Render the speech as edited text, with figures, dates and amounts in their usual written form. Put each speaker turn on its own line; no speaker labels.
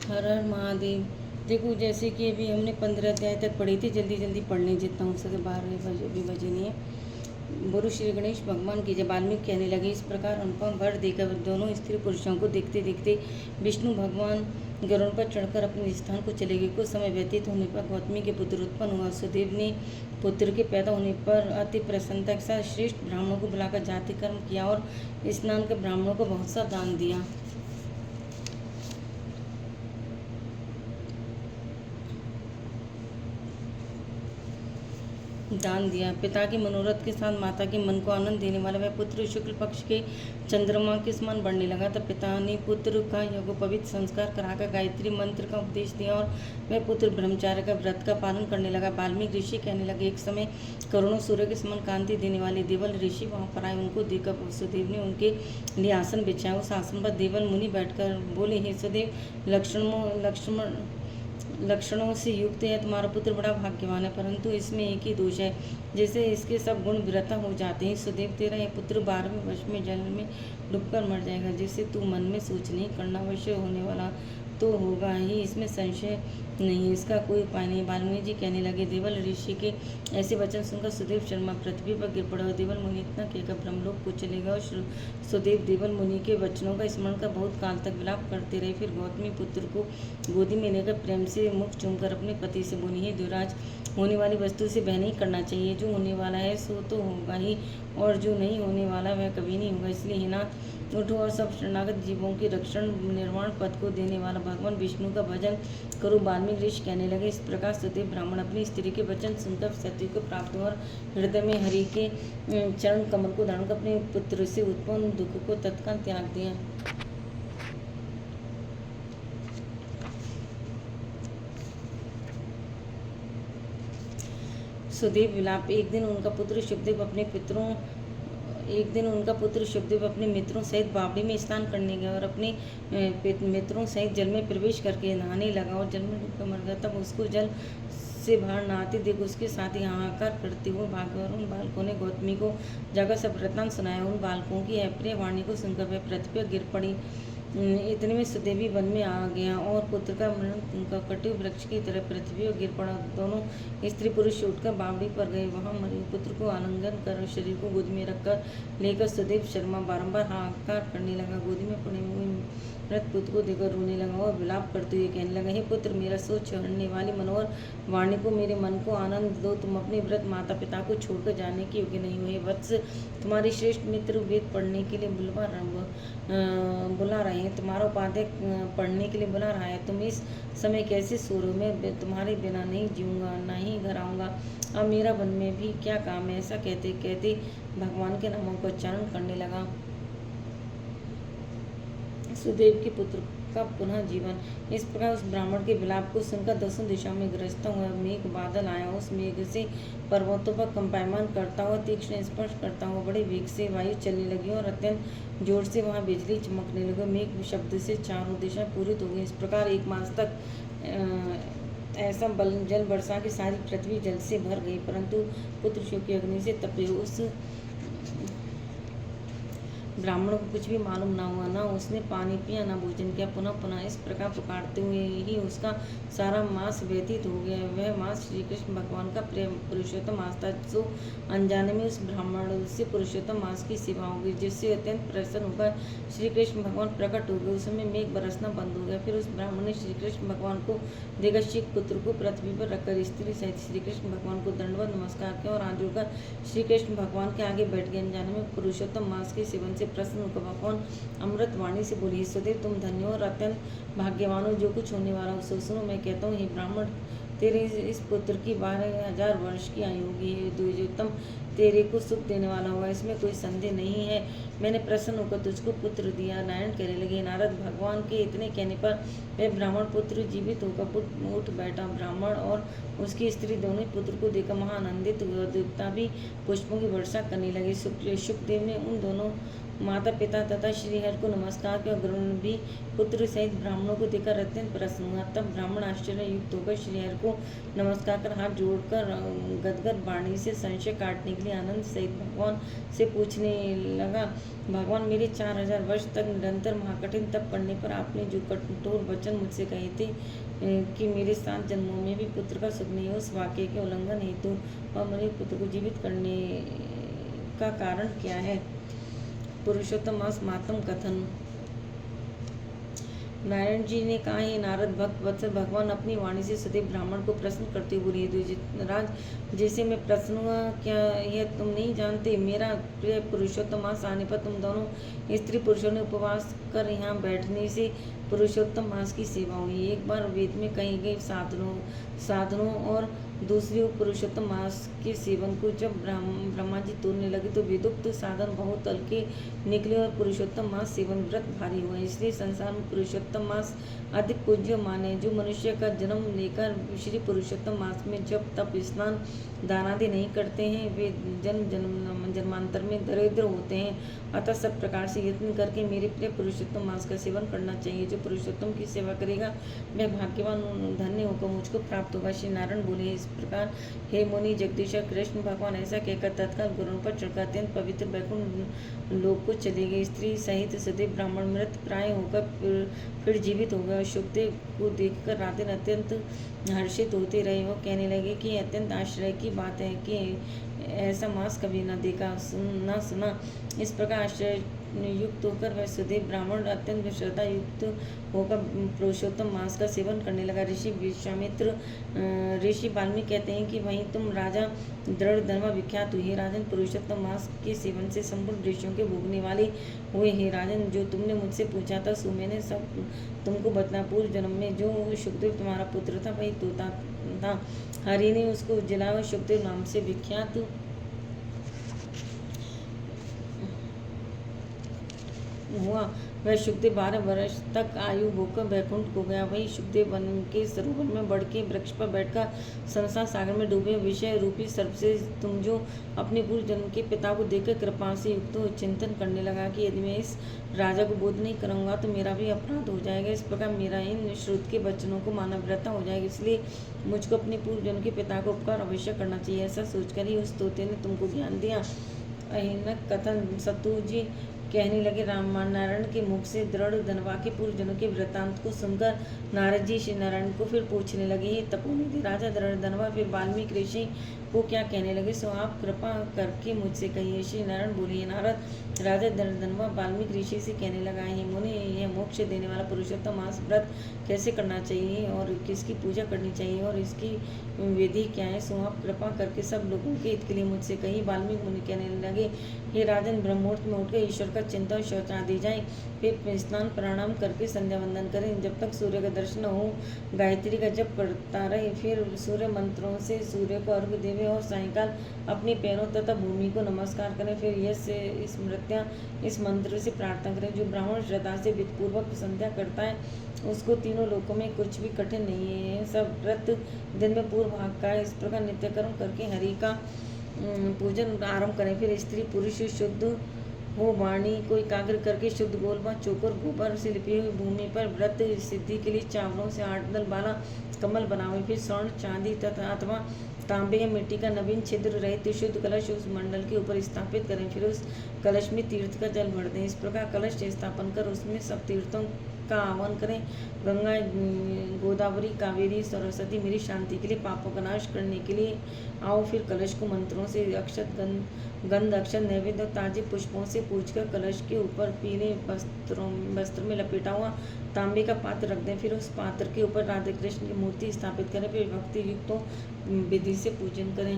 हर हर महादेव। देखो जैसे कि अभी हमने 15 अध्याय तक पढ़ी थी, जल्दी जल्दी पढ़ लें जितना हो सके, 12 बजे भी बजे नहीं है। गुरु श्री गणेश भगवान की जब वाल्मीकि कहने लगे, इस प्रकार अनुपम वर देकर दोनों स्त्री पुरुषों को देखते देखते विष्णु भगवान गरुड़ पर चढ़कर अपने स्थान को चले गए। कुछ समय व्यतीत होने पर गौतमी के पुत्र उत्पन्न हुआ। सुदेव ने पुत्र के पैदा होने पर अति प्रसन्नता के साथ श्रेष्ठ ब्राह्मणों को बुलाकर जाति कर्म किया और स्नान कर ब्राह्मणों को बहुत सा दान दिया। पिता के मनोरथ के साथ माता के मन को आनंद देने वाला वह पुत्र शुक्ल पक्ष के चंद्रमा के समान बढ़ने लगा। तब पिता ने पुत्र का यज्ञोपवीत संस्कार कराकर गायत्री मंत्र का उपदेश दिया और वह पुत्र ब्रह्मचार्य का व्रत का पालन करने लगा। वाल्मीकि ऋषि कहने लगे, एक समय करोड़ों सूर्य के समान कांति देने वाले देवल ऋषि वहां पर आए। उनको देखकर वसुदेव ने उनके लिए आसन बिछाया। उस आसन पर देवल मुनि बैठकर बोले, हे सुदेव, लक्षणों से युक्त है तुम्हारा पुत्र बड़ा भाग्यवान है, परंतु इसमें एक ही दोष है, जैसे इसके सब गुण विरता हो जाते हैं। सुदेव, तेरा यह पुत्र 12वें वर्ष में जल में डूबकर मर जाएगा। जिसे तू मन में सोच नहीं करना, अवश्य होने वाला तो होगा ही, इसमें संशय नहीं, इसका कोई उपाय नहीं। वाल्मीकि जी कहने लगे, देवल ऋषि के ऐसे वचन सुनकर सुदेव शर्मा पृथ्वी पर गिर पड़ा और देवल मुनि इतना कहकर ब्रह्मलोक को चले गए। और सुदेव देवल मुनि के वचनों का स्मरण कर बहुत काल तक विलाप करते रहे। फिर गौतमी पुत्र को गोदी में लेकर प्रेम से मुख चूमकर अपने पति से बोली, हे द्विराज, होने वाली वस्तु से वह नहीं करना चाहिए। जो होने वाला है सो तो होगा ही, और जो नहीं होने वाला वह कभी नहीं होगा। इसलिए हे नाथ, उठो और सब शरणागत जीवों के रक्षण निर्वाण पद को देने वाला भगवान विष्णु का भजन करो। वाल्मीकि ऋषि कहने लगे, इस प्रकार सुदेव ब्राह्मण अपनी स्त्री के वचन सुनकर सत्य को प्राप्त हुआ और हृदय में हरि के चरण कमल को धारण कर अपने पुत्र से उत्पन्न दुख को तत्काल त्याग दिया। सुदेव विलाप। एक दिन उनका पुत्र शुभदेव अपने मित्रों सहित बावड़ी में स्नान करने गया और अपने मित्रों सहित जल में प्रवेश करके नहाने लगा और जल में डूबकर मर गया। तब उसको जल से बाहर नहाते देख उसके साथ ही हाहाकार करते हुए भागे और उन बालकों ने गौतमी को जाकर सब वृत्तांत सुनाया। उन बालकों की अप्रिय वाणी को सुनकर वह पृथ्वी पर गिर पड़ी। इतने में सुदेवी वन में आ गया और पुत्र का मरण कटु वृक्ष की तरह पृथ्वी पर गिर पड़ा। दोनों स्त्री पुरुष उठकर बावड़ी पर गए। वहां मरे पुत्र को आलिंगन कर शरीर को गोद में रखकर लेकर सुदेव शर्मा बारंबार हाहाकार करने लगा। गोदी में पड़े हुए मृत पुत्र को देखकर रोने लगा और विलाप करते हुए कहने लगा, हे पुत्र, मेरा सोच हरने वाली मनोहर वाणी को, मेरे मन को आनंद दो। तुम अपने व्रत माता पिता को छोड़कर जाने के योग्य नहीं हुए। वत्स, तुम्हारे श्रेष्ठ मित्र वेद पढ़ने के लिए बुला रहे हैं, तुम्हारा उपाध्याय पढ़ने के लिए बुला रहा है। तुम इस समय कैसे सो रहे हो? मैं तुम्हारे बिना नहीं जीऊँगा, ना ही घर आऊँगा। अब मेरा वन में भी क्या काम है? ऐसा कहते कहते भगवान के नामों का उच्चारण करने लगा। सुदेव के पुत्र का पुनः जीवन। इस प्रकार उस ब्राह्मण के विलाप को सुनकर दसों दिशा में गरजता हुआ मेघ बादल आया। उस मेघ से पर्वतों पर कंपायमान करता हुआ, तीक्ष्ण स्पर्श करता हुआ बड़े वेग से वायु चलने लगी और अत्यंत जोर से वहां बिजली चमकने लगी। मेघ शब्द से चारों दिशा पूरित हो गई। इस प्रकार एक मास तक ऐसा जल वर्षा की सारी पृथ्वी जल से भर गई, परंतु पुत्र शोक की अग्नि से तपे उस ब्राह्मण को कुछ भी मालूम ना हुआ, ना उसने पानी पिया, ना भोजन किया। पुनः पुनः इस प्रकार पुकारते हुए ही उसका सारा मास व्यतीत हो गया। वह मास श्री कृष्ण भगवान का प्रेम पुरुषोत्तम मास था। सो अनजाने में उस ब्राह्मण से पुरुषोत्तम मास की सेवा हो गई, जिससे अत्यंत प्रसन्न होकर श्री कृष्ण भगवान प्रकट हो गए। उस समय मेघ बरसना बंद हो गया। फिर उस ब्राह्मण ने श्री कृष्ण भगवान को देगशिक पुत्र को पृथ्वी पर रखकर स्त्री सहित श्री कृष्ण भगवान को दंडवत नमस्कार किया और हाथ जोड़कर श्री कृष्ण भगवान के आगे बैठ गए। अनजाने में पुरुषोत्तम मास के सेवन से प्रसन्न होकर भगवान अमृत वाणी से बोली, सुदेव, तुम धन्य हो और अत्यंत भाग्यवान हो। जो कुछ होने वाला हो सुनो। मैं कहता हूँ, हे ब्राह्मण, तेरे इस पुत्र की 12,000 वर्ष की आयु होगी। द्विजोत्तम तेरे को सुख देने वाला होगा, इसमें कोई संदेह नहीं है। मैंने प्रसन्न होकर तुझको पुत्र दिया। नारायण कहने लगे, नारद, भगवान के इतने कहने पर वह ब्राह्मण पुत्र जीवित होकर उठ बैठा। ब्राह्मण और उसकी स्त्री दोनों पुत्र को देखकर महाआनंदित हुए और देवता भी पुष्पों की वर्षा करने लगे। सुखदेव ने उन दोनों माता पिता तथा श्रीहरि को नमस्कार किया। गरुड़ भी पुत्र सहित ब्राह्मणों को देखकर अत्यंत प्रसन्न हुआ। तब ब्राह्मण आश्चर्य युक्त होकर श्रीहरि को नमस्कार कर हाथ जोड़कर गदगद वाणी से संशय काटने के लिए आनंद सहित भगवान से पूछने लगा, भगवान, मेरे 4000 वर्ष तक निरंतर महाकठिन तप करने पर आपने जो कठोर वचन मुझसे कहे थे कि मेरे 7 जन्मों में भी पुत्र का सुख नहीं हो, उस वाक्य के उल्लंघन हेतु और मेरे पुत्र को जीवित करने का कारण क्या है? पुरुषोत्तम मास मातम कथन। नारायण जी ने कहा, हे नारद भक्त वत्सल, भगवान अपनी वाणी से सदैव ब्राह्मण को प्रश्न करते हुए बोले, राज, जैसे मैं प्रश्न हुआ, क्या यह तुम नहीं जानते? मेरा प्रिय पुरुषोत्तम मास आने पर तुम दोनों स्त्री पुरुषों ने उपवास कर यहाँ बैठने से पुरुषोत्तम मास की सेवा हुई। एक बार वेद में कही गई साधनों और दूसरी ओर पुरुषोत्तम मास के सेवन को जब ब्रह्मा जी तोड़ने लगे तो वेदोक्त साधन बहुत हल्के निकले और पुरुषोत्तम मास सेवन व्रत भारी हुआ। इसलिए संसार में पुरुषोत्तम मास अधिक पूज्य माने। जो मनुष्य का जन्म लेकर श्री पुरुषोत्तम मास में जब तप स्नान दान आदि नहीं करते हैं वे जन्मांतर में दरिद्र होते हैं। अतः सब प्रकार से यत्न करके मेरे प्रिय पुरुषोत्तम मास का सेवन करना चाहिए। जो पुरुषोत्तम की सेवा करेगा वह भाग्यवान धन्य होकर मुझको प्राप्त होगा। श्री नारायण बोले, इस प्रकार हे मुनि जगदीश्वर कृष्ण भगवान ऐसा कहकर तत्काल गुरुओं पर चढ़कर अत्यंत पवित्र वैकुंठ लोक को चले गए। स्त्री सहित सदैव ब्राह्मण मृत प्राय होकर फिर जीवित हो गए। सुखदेव को देखकर राधन अत्यंत हर्षित होते रहे और कहने लगे कि अत्यंत आश्चर्य की बात है कि ऐसा मास कभी न देखा न सुना। इस प्रकार आश्चर्य युक्त होकर वह सुदेव ब्राह्मण अत्यंत श्रद्धा युक्त होकर पुरुषोत्तम मास का सेवन करने लगा। ऋषि वाल्मीकि कहते हैं कि वहीं तुम राजा दृढ़ धर्म विख्यात हुए। राजन, पुरुषोत्तम मास के सेवन से संपूर्ण ऋषियों के भोगने वाले हुए। हे राजन, जो तुमने मुझसे पूछा था सो मैंने सब तुमको बतना। पूर्व जन्म में जो सुखदेव तुम्हारा पुत्र था वही तोता था। हरि ने उसको जलाया। सुखदेव नाम से विख्यात हुआ। वह सुखदेव 12 वर्ष तक आयु भोगकर वैकुंठ को गया। वही सुखदेव वन के सरोवर में बढ़ के वृक्ष पर बैठकर संसार सागर में डूबे विषय रूपी सर्प से तुम जो अपने पूर्व जन्म के पिता को देखकर कृपा से युक्त हो चिंतन करने लगा कि यदि मैं इस राजा को बोध नहीं करूँगा तो मेरा भी अपराध हो जाएगा। इस प्रकार मेरा इन श्रुत के वचनों को मानवव्रता हो जाएगी। इसलिए मुझको अपने पूर्व जन्म के पिता को उपकार अवश्य करना चाहिए। ऐसा सोचकर ही उस तोते ने तुमको ज्ञान दिया। अहिनक कथन। सतु जी कहने लगे, नारायण के मुख से दृढ़ धनवा के पूर्व जन्म के वृत्तांत को सुनकर नारद जी श्री नारायण को फिर पूछने लगे, हे तपोनिधि राजा दृढ़ धनवा फिर वाल्मीकि ऋषि को क्या कहने लगे सो आप कृपा करके मुझसे कहिए। श्री नारायण बोले, नारद, राजा दृढ़ धनवा वाल्मीकि ऋषि से कहने लगा, हे मुनि, यह मोक्ष देने वाला पुरुषोत्तम मास व्रत कैसे करना चाहिए और किसकी पूजा करनी चाहिए और इसकी विधि क्या है सो आप कृपा करके सब लोगों के हित के लिए मुझसे कही। वाल्मीकि मुनि कहने लगे, हे राजन, ब्रह्ममुहूर्त में उठकर ईश्वर का चिंतन शौचादि जाए, फिर स्नान प्रणाम करके संध्या वंदन करें। जब तक सूर्य का दर्शन हो गायत्री का जप करता रहे। फिर सूर्य मंत्रों से सूर्य को अर्घ्य देवे और सायंकाल अपने पैरों तथा भूमि को नमस्कार करें। फिर यह स्मृत्या इस मंत्र से प्रार्थना करें, जो ब्राह्मण श्रद्धा से विधिपूर्वक संध्या करता है उसको तीनों लोकों में कुछ भी कठिन नहीं है। सब व्रत दिन में पूर्व भाग का इस प्रकार नित्यकर्म करके हरि का पूजन आरंभ करें। फिर स्त्री पुरुष शुद्ध हो वाणी को एकाग्र करके शुद्ध गोल व चोकर गोबर से लिपी हुई भूमि पर व्रत सिद्धि के लिए चावलों से 8 दल वाला कमल बनावे। फिर स्वर्ण चांदी तथा अथवा तांबे या मिट्टी का नवीन छिद्र रहित शुद्ध कलश उस मंडल के ऊपर स्थापित करें। फिर उस कलश में तीर्थ का जल भर दें। इस प्रकार कलश स्थापन कर उसमें सब तीर्थों का आह्वान करें। गंगा, गोदावरी, कावेरी, सरस्वती मेरी शांति के लिए, पापों का नाश करने के लिए आओ। फिर कलश को मंत्रों से अक्षत गंध अक्षत नैवेद्य और ताजे पुष्पों से पूजकर कलश के ऊपर पीले वस्त्र में लपेटा हुआ तांबे का पात्र रख दें। फिर उस पात्र के ऊपर राधे कृष्ण की मूर्ति स्थापित करें। फिर भक्ति युक्त विधि से पूजन करें।